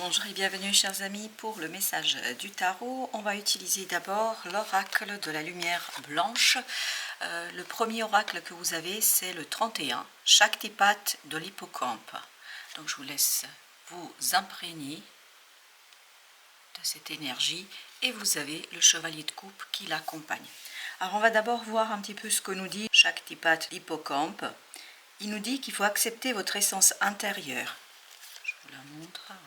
Bonjour et bienvenue chers amis pour le message du tarot. On va utiliser d'abord l'oracle de la lumière blanche. Le premier oracle que vous avez c'est le 31, Shaktipat de l'hippocampe. Donc je vous laisse vous imprégner de cette énergie et vous avez le chevalier de coupe qui l'accompagne. Alors on va d'abord voir un petit peu ce que nous dit Shaktipat l'hippocampe. Il nous dit qu'il faut accepter votre essence intérieure. Je vous la montre, voilà.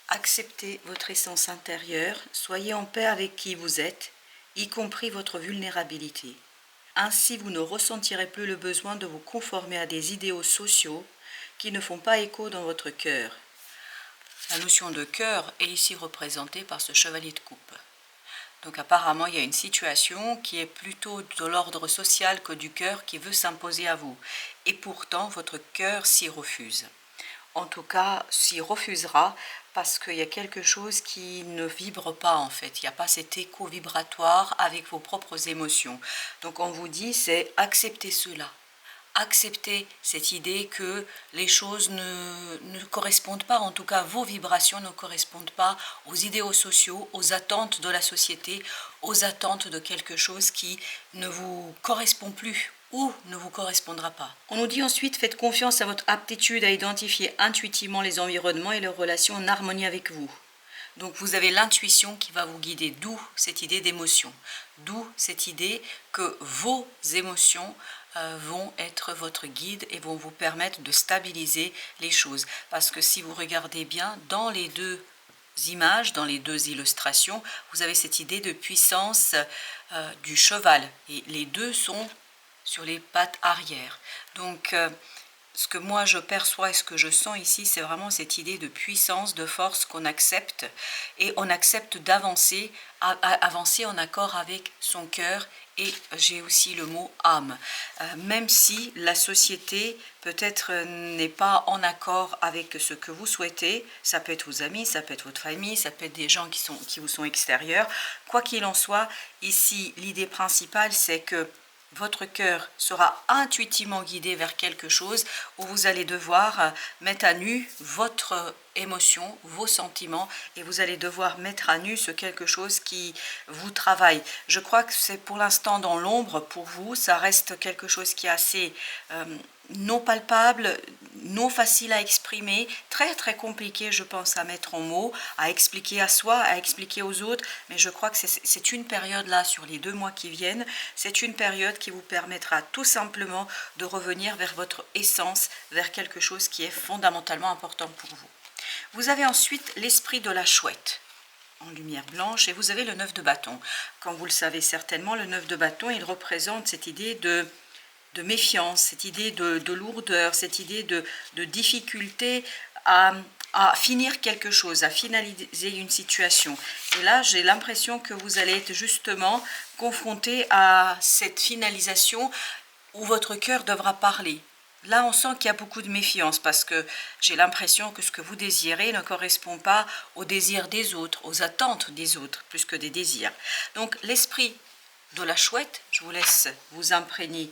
Acceptez votre essence intérieure, soyez en paix avec qui vous êtes, y compris votre vulnérabilité. Ainsi, vous ne ressentirez plus le besoin de vous conformer à des idéaux sociaux qui ne font pas écho dans votre cœur. La notion de cœur est ici représentée par ce chevalier de coupe. Donc apparemment, il y a une situation qui est plutôt de l'ordre social que du cœur qui veut s'imposer à vous. Et pourtant, votre cœur s'y refuse. En tout cas, s'y refusera parce qu'il y a quelque chose qui ne vibre pas en fait. Il n'y a pas cet écho vibratoire avec vos propres émotions. Donc on vous dit, c'est accepter cela. Accepter cette idée que les choses ne correspondent pas, en tout cas vos vibrations ne correspondent pas aux idéaux sociaux, aux attentes de la société, aux attentes de quelque chose qui ne vous correspond plus ou ne vous correspondra pas. On nous dit ensuite, faites confiance à votre aptitude à identifier intuitivement les environnements et leurs relations en harmonie avec vous. Donc vous avez l'intuition qui va vous guider, d'où cette idée d'émotion, d'où cette idée que vos émotions vont être votre guide et vont vous permettre de stabiliser les choses. Parce que si vous regardez bien, dans les deux images, dans les deux illustrations, vous avez cette idée de puissance du cheval. Et les deux sont sur les pattes arrière. Donc ce que moi je perçois et ce que je sens ici, c'est vraiment cette idée de puissance, de force qu'on accepte. Et on accepte d'avancer, avancer en accord avec son cœur. Et j'ai aussi le mot âme. Même si la société peut-être n'est pas en accord avec ce que vous souhaitez, ça peut être vos amis, ça peut être votre famille, ça peut être des gens qui vous sont extérieurs. Quoi qu'il en soit, ici l'idée principale c'est que votre cœur sera intuitivement guidé vers quelque chose où vous allez devoir mettre à nu votre émotion, vos sentiments, et vous allez devoir mettre à nu ce quelque chose qui vous travaille. Je crois que c'est pour l'instant dans l'ombre pour vous, ça reste quelque chose qui est assez non palpable, non facile à exprimer, très très compliqué je pense à mettre en mots, à expliquer à soi, à expliquer aux autres, mais je crois que c'est une période là sur les 2 mois qui viennent, c'est une période qui vous permettra tout simplement de revenir vers votre essence, vers quelque chose qui est fondamentalement important pour vous. Vous avez ensuite l'esprit de la chouette en lumière blanche et vous avez le 9 de bâton. Comme vous le savez certainement, le 9 de bâton il représente cette idée de méfiance, cette idée de lourdeur, cette idée de difficulté à finir quelque chose, à finaliser une situation. Et là, j'ai l'impression que vous allez être justement confronté à cette finalisation où votre cœur devra parler. Là, on sent qu'il y a beaucoup de méfiance parce que j'ai l'impression que ce que vous désirez ne correspond pas aux désirs des autres, aux attentes des autres, plus que des désirs. Donc, l'esprit de la chouette, je vous laisse vous imprégner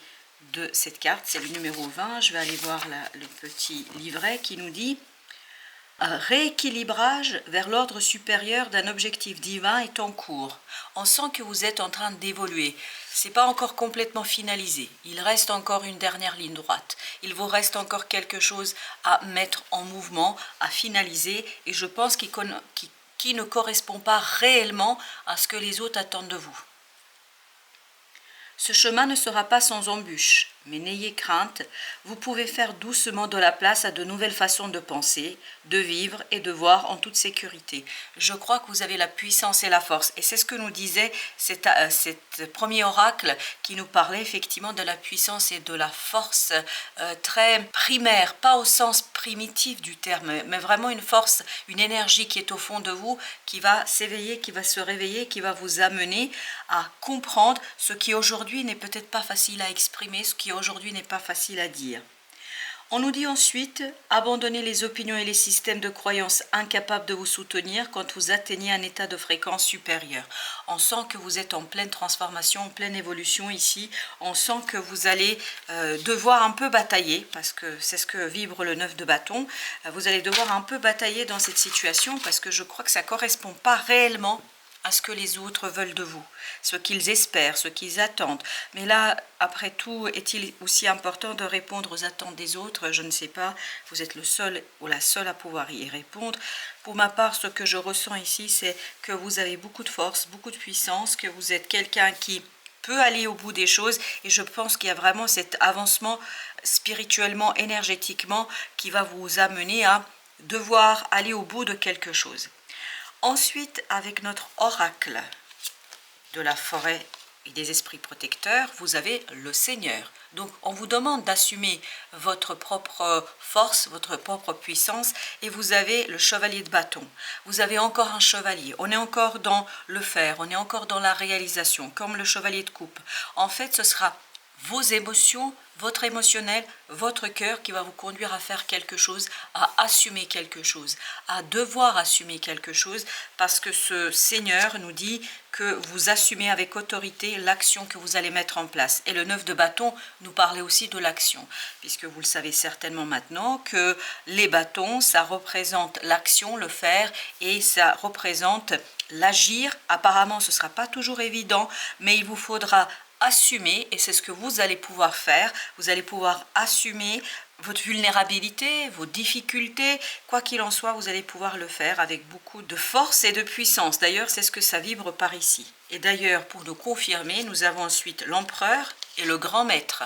de cette carte, c'est le numéro 20. Je vais aller voir le petit livret qui nous dit un rééquilibrage vers l'ordre supérieur d'un objectif divin est en cours. On sent que vous êtes en train d'évoluer. Ce n'est pas encore complètement finalisé. Il reste encore une dernière ligne droite. Il vous reste encore quelque chose à mettre en mouvement, à finaliser. Et je pense qu'il ne correspond pas réellement à ce que les autres attendent de vous. Ce chemin ne sera pas sans embûches, mais n'ayez crainte, vous pouvez faire doucement de la place à de nouvelles façons de penser, de vivre et de voir en toute sécurité. Je crois que vous avez la puissance et la force. Et c'est ce que nous disait cet premier oracle qui nous parlait effectivement de la puissance et de la force très primaire, pas au sens primitif du terme, mais vraiment une force, une énergie qui est au fond de vous, qui va s'éveiller, qui va se réveiller, qui va vous amener à comprendre ce qui aujourd'hui n'est peut-être pas facile à exprimer, ce qui aujourd'hui n'est pas facile à dire. On nous dit ensuite, abandonnez les opinions et les systèmes de croyances incapables de vous soutenir quand vous atteignez un état de fréquence supérieur. On sent que vous êtes en pleine transformation, en pleine évolution ici. On sent que vous allez devoir un peu batailler, parce que c'est ce que vibre le 9 de bâton. Vous allez devoir un peu batailler dans cette situation, parce que je crois que ça ne correspond pas réellement à ce que les autres veulent de vous, ce qu'ils espèrent, ce qu'ils attendent. Mais là, après tout, est-il aussi important de répondre aux attentes des autres? Je ne sais pas, vous êtes le seul ou la seule à pouvoir y répondre. Pour ma part, ce que je ressens ici, c'est que vous avez beaucoup de force, beaucoup de puissance, que vous êtes quelqu'un qui peut aller au bout des choses, et je pense qu'il y a vraiment cet avancement spirituellement, énergétiquement, qui va vous amener à devoir aller au bout de quelque chose. Ensuite, avec notre oracle de la forêt et des esprits protecteurs, vous avez le Seigneur. Donc, on vous demande d'assumer votre propre force, votre propre puissance, et vous avez le chevalier de bâton. Vous avez encore un chevalier. On est encore dans le faire, on est encore dans la réalisation, comme le chevalier de coupe. En fait, ce sera vos émotions, votre émotionnel, votre cœur qui va vous conduire à faire quelque chose, à assumer quelque chose, à devoir assumer quelque chose, parce que ce Seigneur nous dit que vous assumez avec autorité l'action que vous allez mettre en place. Et le 9 de bâton nous parlait aussi de l'action, puisque vous le savez certainement maintenant que les bâtons, ça représente l'action, le faire, et ça représente l'agir. Apparemment, ce ne sera pas toujours évident, mais il vous faudra assumer, et c'est ce que vous allez pouvoir faire. Vous allez pouvoir assumer votre vulnérabilité, vos difficultés, quoi qu'il en soit, vous allez pouvoir le faire avec beaucoup de force et de puissance. D'ailleurs, c'est ce que ça vibre par ici. Et d'ailleurs, pour nous confirmer, nous avons ensuite l'empereur et le grand maître.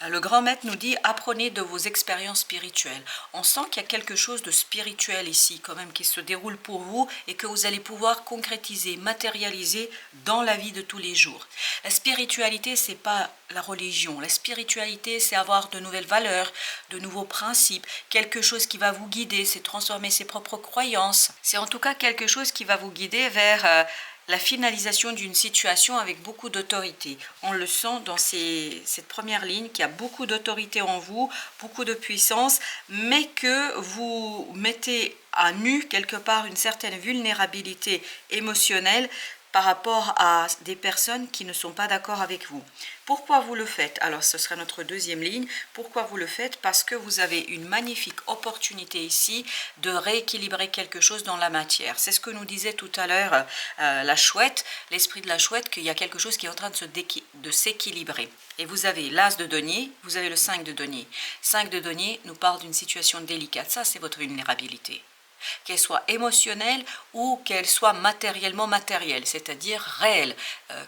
Le grand maître nous dit, apprenez de vos expériences spirituelles. On sent qu'il y a quelque chose de spirituel ici, quand même, qui se déroule pour vous et que vous allez pouvoir concrétiser, matérialiser dans la vie de tous les jours. La spiritualité, c'est pas la religion. La spiritualité, c'est avoir de nouvelles valeurs, de nouveaux principes, quelque chose qui va vous guider, c'est transformer ses propres croyances. C'est en tout cas quelque chose qui va vous guider vers la finalisation d'une situation avec beaucoup d'autorité. On le sent dans cette première ligne, qu'il y a beaucoup d'autorité en vous, beaucoup de puissance, mais que vous mettez à nu quelque part une certaine vulnérabilité émotionnelle par rapport à des personnes qui ne sont pas d'accord avec vous. Pourquoi vous le faites? Alors, ce sera notre deuxième ligne. Pourquoi vous le faites? Parce que vous avez une magnifique opportunité ici de rééquilibrer quelque chose dans la matière. C'est ce que nous disait tout à l'heure la chouette, l'esprit de la chouette, qu'il y a quelque chose qui est en train de s'équilibrer. Et vous avez l'as de denier, vous avez le 5 de denier. 5 de denier nous parle d'une situation délicate. Ça, c'est votre vulnérabilité. Qu'elle soit émotionnelle ou qu'elle soit matériellement matérielle, c'est-à-dire réelle,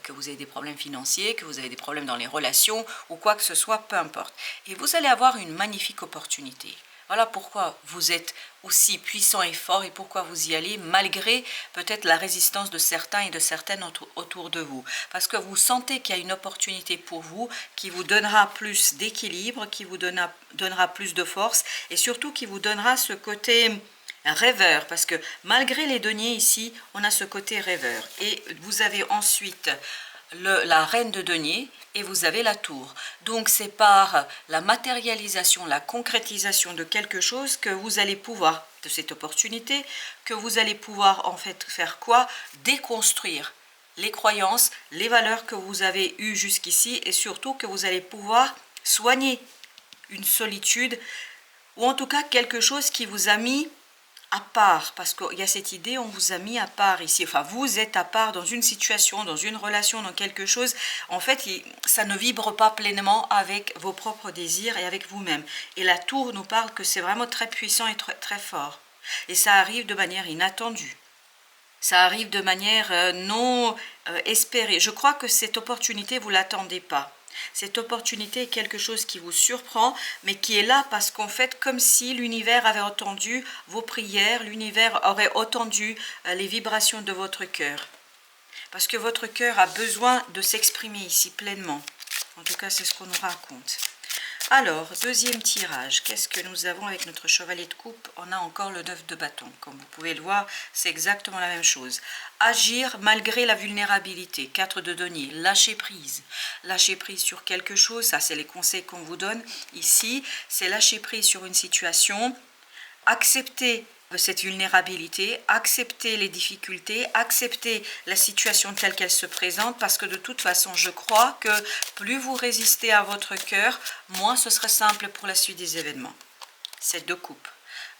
que vous ayez des problèmes financiers, que vous avez des problèmes dans les relations ou quoi que ce soit, peu importe. Et vous allez avoir une magnifique opportunité. Voilà pourquoi vous êtes aussi puissant et fort et pourquoi vous y allez malgré peut-être la résistance de certains et de certaines autour de vous. Parce que vous sentez qu'il y a une opportunité pour vous qui vous donnera plus d'équilibre, qui vous donnera plus de force et surtout qui vous donnera ce côté rêveur, parce que malgré les deniers ici, on a ce côté rêveur. Et vous avez ensuite la reine de denier et vous avez la tour. Donc c'est par la matérialisation, la concrétisation de quelque chose que vous allez pouvoir, de cette opportunité, que vous allez pouvoir en fait faire quoi? Déconstruire les croyances, les valeurs que vous avez eues jusqu'ici et surtout que vous allez pouvoir soigner une solitude ou en tout cas quelque chose qui vous a mis à part, parce qu'il y a cette idée, on vous a mis à part ici, enfin vous êtes à part dans une situation, dans une relation, dans quelque chose, en fait ça ne vibre pas pleinement avec vos propres désirs et avec vous-même. Et la tour nous parle que c'est vraiment très puissant et très, très fort. Et ça arrive de manière inattendue. Ça arrive de manière non espérée. Je crois que cette opportunité, vous ne l'attendez pas. Cette opportunité est quelque chose qui vous surprend, mais qui est là parce qu'en fait, comme si l'univers avait entendu vos prières, l'univers aurait entendu les vibrations de votre cœur. Parce que votre cœur a besoin de s'exprimer ici pleinement. En tout cas, c'est ce qu'on nous raconte. Alors, deuxième tirage, qu'est-ce que nous avons avec notre chevalier de coupe? On a encore le 9 de bâton. Comme vous pouvez le voir, c'est exactement la même chose. Agir malgré la vulnérabilité. 4 de denier, lâcher prise. Lâcher prise sur quelque chose, ça c'est les conseils qu'on vous donne ici. C'est lâcher prise sur une situation, accepter cette vulnérabilité, accepter les difficultés, accepter la situation telle qu'elle se présente, parce que de toute façon, je crois que plus vous résistez à votre cœur, moins ce sera simple pour la suite des événements. C'est 2 coupes.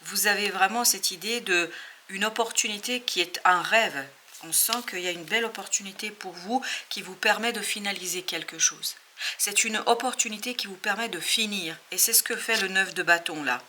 Vous avez vraiment cette idée de une opportunité qui est un rêve. On sent qu'il y a une belle opportunité pour vous qui vous permet de finaliser quelque chose. C'est une opportunité qui vous permet de finir. Et c'est ce que fait le 9 de bâton là.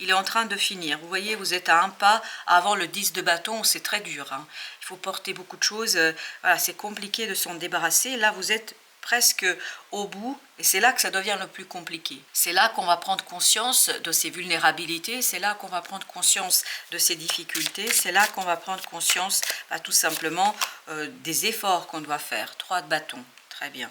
Il est en train de finir. Vous voyez, vous êtes à un pas avant le 10 de bâton, c'est très dur. Hein. Il faut porter beaucoup de choses. Voilà, c'est compliqué de s'en débarrasser. Là, vous êtes presque au bout et c'est là que ça devient le plus compliqué. C'est là qu'on va prendre conscience de ses vulnérabilités, c'est là qu'on va prendre conscience de ses difficultés, c'est là qu'on va prendre conscience tout simplement des efforts qu'on doit faire. 3 de bâton, très bien.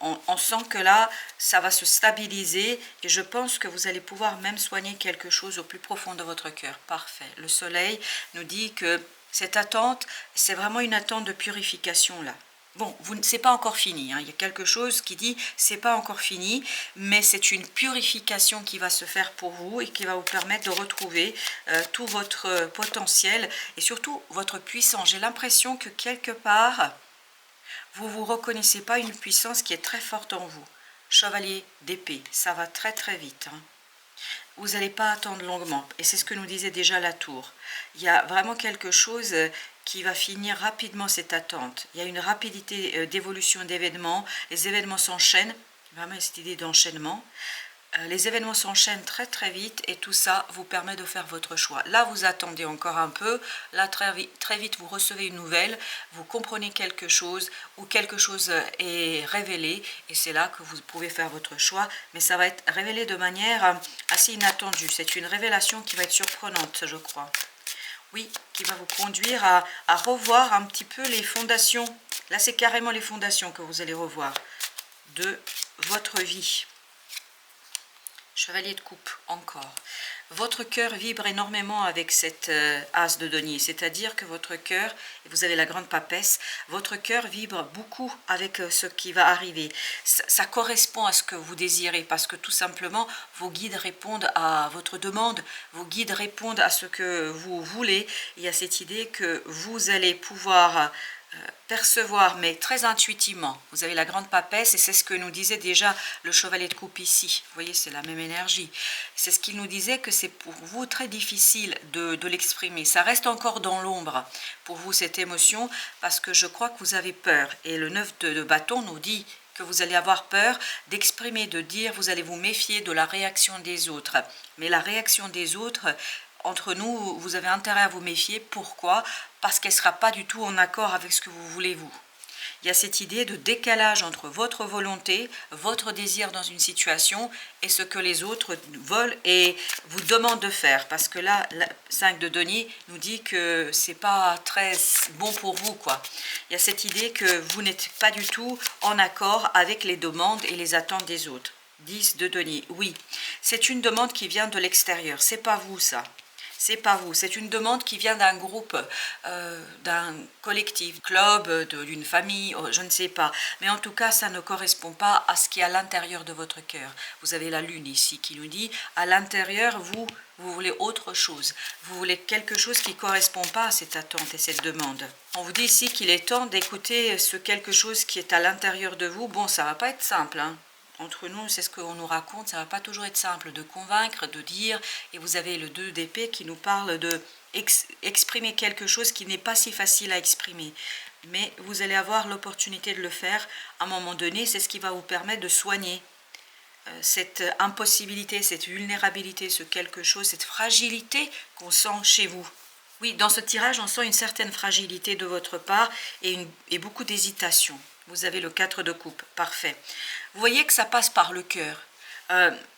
On sent que là, ça va se stabiliser et je pense que vous allez pouvoir même soigner quelque chose au plus profond de votre cœur. Parfait. Le soleil nous dit que cette attente, c'est vraiment une attente de purification là. Bon, c'est pas encore fini, hein. Il y a quelque chose qui dit c'est pas encore fini, mais c'est une purification qui va se faire pour vous et qui va vous permettre de retrouver tout votre potentiel et surtout votre puissance. J'ai l'impression que quelque part, vous ne vous reconnaissez pas une puissance qui est très forte en vous. Chevalier d'épée, ça va très très vite. Hein. Vous n'allez pas attendre longuement. Et c'est ce que nous disait déjà la tour. Il y a vraiment quelque chose qui va finir rapidement cette attente. Il y a une rapidité d'évolution d'événements. Les événements s'enchaînent. Vraiment cette idée d'enchaînement. Les événements s'enchaînent très très vite et tout ça vous permet de faire votre choix. Là, vous attendez encore un peu. Là, très vite, vous recevez une nouvelle. Vous comprenez quelque chose ou quelque chose est révélé. Et c'est là que vous pouvez faire votre choix. Mais ça va être révélé de manière assez inattendue. C'est une révélation qui va être surprenante, je crois. Oui, qui va vous conduire à revoir un petit peu les fondations. Là, c'est carrément les fondations que vous allez revoir de votre vie. Chevalier de coupe, encore. Votre cœur vibre énormément avec cette as de denier, c'est-à-dire que votre cœur, et vous avez la grande papesse, votre cœur vibre beaucoup avec ce qui va arriver. Ça correspond à ce que vous désirez, parce que tout simplement, vos guides répondent à votre demande, vos guides répondent à ce que vous voulez. Il y a cette idée que vous allez pouvoir percevoir, mais très intuitivement. Vous avez la grande papesse et c'est ce que nous disait déjà le chevalier de coupe ici. Vous voyez, c'est la même énergie. C'est ce qu'il nous disait que c'est pour vous très difficile de l'exprimer. Ça reste encore dans l'ombre pour vous cette émotion parce que je crois que vous avez peur. Et le 9 de bâton nous dit que vous allez avoir peur d'exprimer, de dire, vous allez vous méfier de la réaction des autres. Mais la réaction des autres, entre nous, vous avez intérêt à vous méfier. Pourquoi? Parce qu'elle ne sera pas du tout en accord avec ce que vous voulez vous. Il y a cette idée de décalage entre votre volonté, votre désir dans une situation et ce que les autres veulent et vous demandent de faire. Parce que là, la 5 de denier nous dit que c'est pas très bon pour vous, quoi. Il y a cette idée que vous n'êtes pas du tout en accord avec les demandes et les attentes des autres. 10 de denier, oui. C'est une demande qui vient de l'extérieur, c'est pas vous ça. C'est pas vous, c'est une demande qui vient d'un groupe, d'un collectif, club, d'une famille, je ne sais pas. Mais en tout cas, ça ne correspond pas à ce qui est à l'intérieur de votre cœur. Vous avez la lune ici qui nous dit, à l'intérieur, vous voulez autre chose. Vous voulez quelque chose qui ne correspond pas à cette attente et cette demande. On vous dit ici qu'il est temps d'écouter ce quelque chose qui est à l'intérieur de vous. Bon, ça ne va pas être simple, hein. Entre nous, c'est ce qu'on nous raconte, ça ne va pas toujours être simple de convaincre, de dire, et vous avez le 2 d'épée qui nous parle de exprimer quelque chose qui n'est pas si facile à exprimer. Mais vous allez avoir l'opportunité de le faire à un moment donné, c'est ce qui va vous permettre de soigner cette impossibilité, cette vulnérabilité, ce quelque chose, cette fragilité qu'on sent chez vous. Oui, dans ce tirage, on sent une certaine fragilité de votre part et beaucoup d'hésitation. Vous avez le 4 de coupe, parfait. Vous voyez que ça passe par le cœur.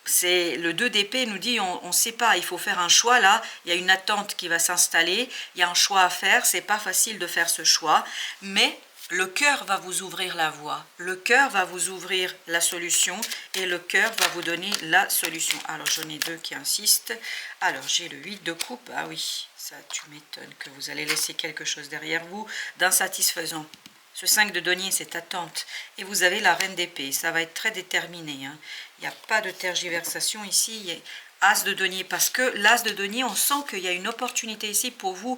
C'est le 2 d'épée nous dit on ne sait pas, il faut faire un choix là, il y a une attente qui va s'installer, il y a un choix à faire, c'est pas facile de faire ce choix, mais Le cœur va vous ouvrir la voie, le cœur va vous ouvrir la solution et le cœur va vous donner la solution. Alors j'en ai deux qui insistent. Alors j'ai le 8 de coupe, ah oui, ça tu m'étonnes que vous allez laisser quelque chose derrière vous d'insatisfaisant. Ce 5 de denier, c'est attente. Et vous avez la reine d'épée, ça va être très déterminé. Hein. Il n'y a pas de tergiversation ici. Il y a As de denier, parce que l'as de denier, on sent qu'il y a une opportunité ici pour vous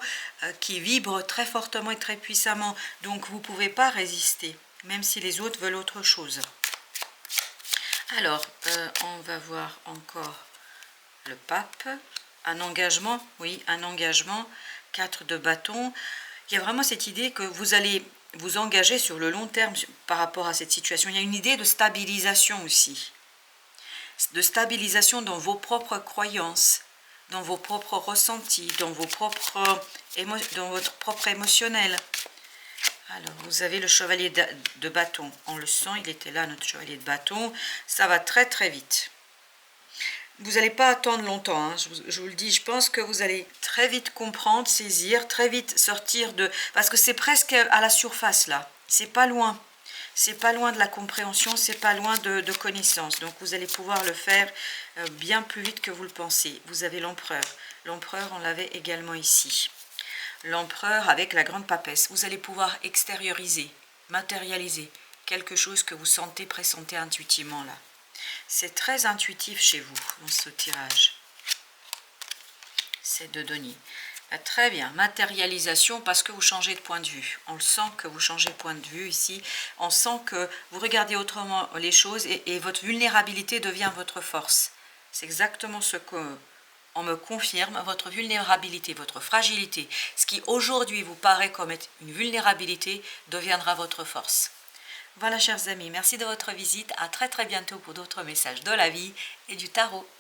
qui vibre très fortement et très puissamment. Donc vous ne pouvez pas résister, même si les autres veulent autre chose. Alors, on va voir encore le pape. Un engagement, oui, un engagement. 4 de bâton. Il y a vraiment cette idée que vous allez vous engager sur le long terme par rapport à cette situation. Il y a une idée de stabilisation aussi. De stabilisation dans vos propres croyances, dans vos propres ressentis, dans votre propre émotionnel. Alors, vous avez le chevalier de bâton. On le sent, il était là, notre chevalier de bâton. Ça va très très vite. Vous n'allez pas attendre longtemps, hein, je vous le dis. Je pense que vous allez très vite comprendre, saisir, très vite sortir de... Parce que c'est presque à la surface là, c'est pas loin. C'est pas loin de la compréhension, c'est pas loin de connaissance. Donc vous allez pouvoir le faire bien plus vite que vous le pensez. Vous avez l'empereur. L'empereur, on l'avait également ici. L'empereur avec la grande papesse. Vous allez pouvoir extérioriser, matérialiser quelque chose que vous sentez, pressentez intuitivement là. C'est très intuitif chez vous dans ce tirage. C'est de denier. Très bien, matérialisation parce que vous changez de point de vue. On le sent que vous changez de point de vue ici. On sent que vous regardez autrement les choses et votre vulnérabilité devient votre force. C'est exactement ce qu'on me confirme. Votre vulnérabilité, votre fragilité, ce qui aujourd'hui vous paraît comme être une vulnérabilité, deviendra votre force. Voilà chers amis, merci de votre visite. À très très bientôt pour d'autres messages de la vie et du tarot.